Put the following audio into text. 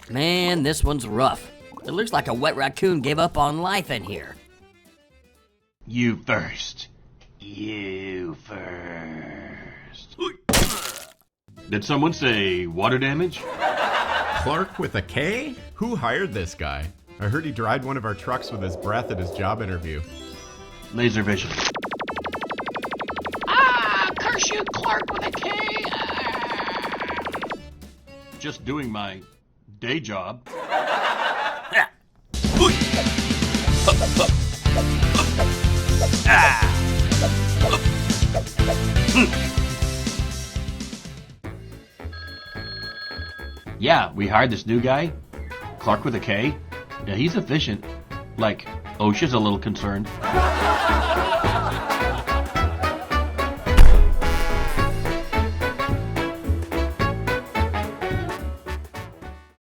Man, this one's rough. It looks like a wet raccoon gave up on life in here. You first. You first. Did someone say water damage? Clark with a K? Who hired this guy? I heard he dried one of our trucks with his breath at his job interview. Laser vision. Curse you, Clark with a K. Just doing my day job. Yeah, we hired this new guy, Clark with a K. Yeah, he's efficient. Like, OSHA's a little concerned.